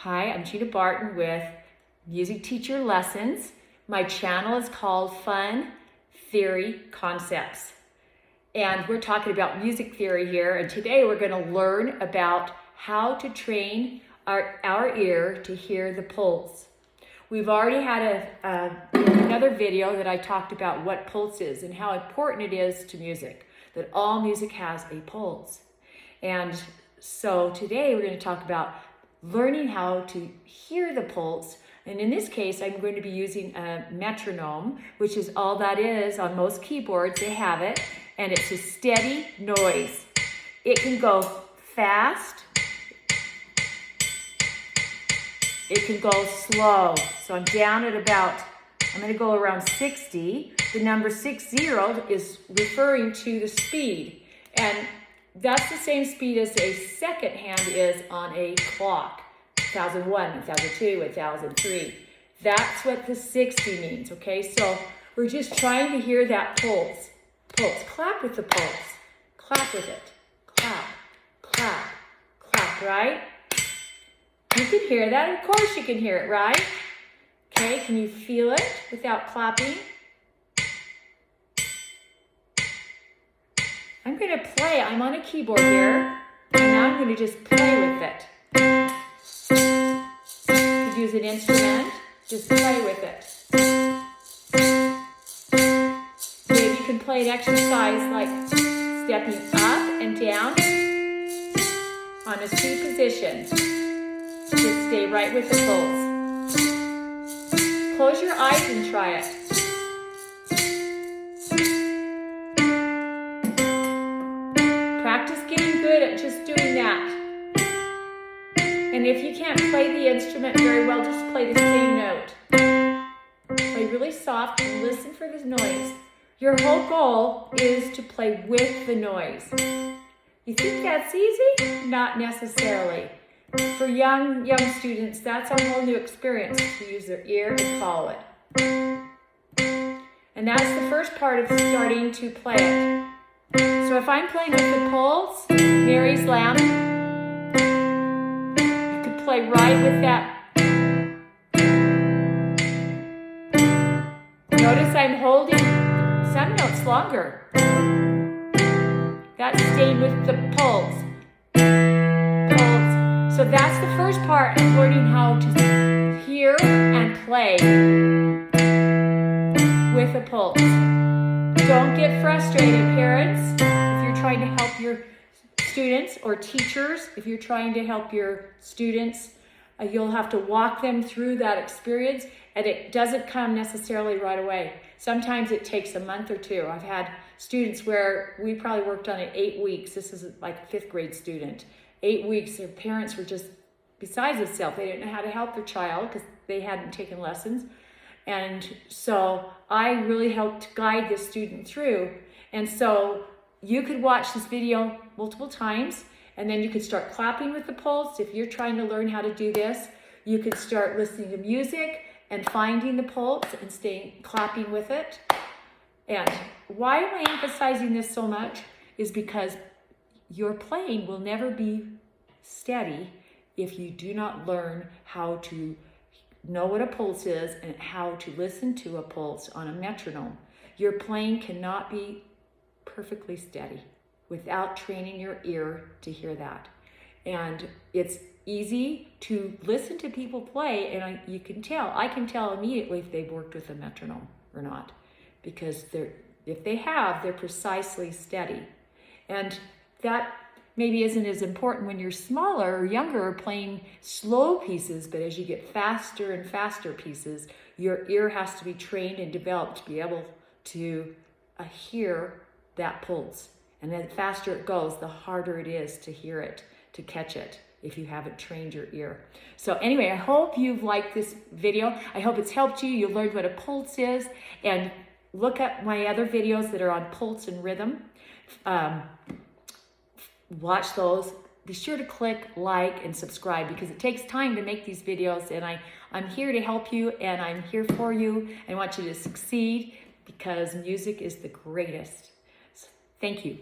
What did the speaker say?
Hi, I'm Gina Barton with Music Teacher Lessons. My channel is called Fun Theory Concepts. And we're talking about music theory here. And today we're going to learn about how to train our ear to hear the pulse. We've already had another video that I talked about what pulse is and how important it is to music, that all music has a pulse. And so today we're going to talk about learning how to hear the pulse. And in this case, I'm going to be using a metronome, which is all that is on most keyboards. They have it, and it's a steady noise. It can go fast. It can go slow. So I'm down at I'm going to go around 60. The number 60 is referring to the speed. And that's the same speed as a second hand is on a clock. 1001, 1002, 1003. That's what the 60 means, okay? So we're just trying to hear that pulse. Pulse. Clap with the pulse. Clap with it. Clap, clap, clap, right? You can hear that. Of course you can hear it, right? Okay, can you feel it without clapping? I'm going to play. I'm on a keyboard here, and now I'm going to just play with it. You could use an instrument, just play with it. Maybe you can play an exercise like stepping up and down on a C position. Just stay right with the pulse. Close your eyes and try it. Practice getting good at just doing that. And if you can't play the instrument very well, just play the same note. Play really soft and listen for the noise. Your whole goal is to play with the noise. You think that's easy? Not necessarily. For young students, that's a whole new experience to use their ear and follow it. And that's the first part of starting to play it. So if I'm playing with the pulse, Mary's Lamb, you could play right with that. Notice I'm holding some notes longer. That's staying with the pulse. So that's the first part of learning how to hear and play with a pulse. Don't get frustrated, parents, if you're trying to help your students, or teachers, if you're trying to help your students. You'll have to walk them through that experience, and it doesn't come necessarily right away. Sometimes it takes a month or two. I've had students where we probably worked on it 8 weeks. This is like a 5th grade student. 8 weeks, their parents were just besides themselves. They didn't know how to help their child because they hadn't taken lessons. And so I really helped guide this student through. And so you could watch this video multiple times, and then you could start clapping with the pulse. If you're trying to learn how to do this, you could start listening to music and finding the pulse and clapping with it. And why am I emphasizing this so much is because your playing will never be steady if you do not learn how to know what a pulse is and how to listen to a pulse on a metronome. Your playing cannot be perfectly steady without training your ear to hear that. And it's easy to listen to people play, and I can tell immediately if they've worked with a metronome or not, because if they have, they're precisely steady. And that maybe isn't as important when you're smaller or younger, playing slow pieces, but as you get faster and faster pieces, your ear has to be trained and developed to be able to hear that pulse. And the faster it goes, the harder it is to hear it, to catch it, if you haven't trained your ear. So anyway, I hope you've liked this video. I hope it's helped you. You learned what a pulse is, and look at my other videos that are on pulse and rhythm. Watch those. Be sure to click like and subscribe, because it takes time to make these videos, and I'm here to help you, and I'm here for you. I want you to succeed because music is the greatest. So, thank you.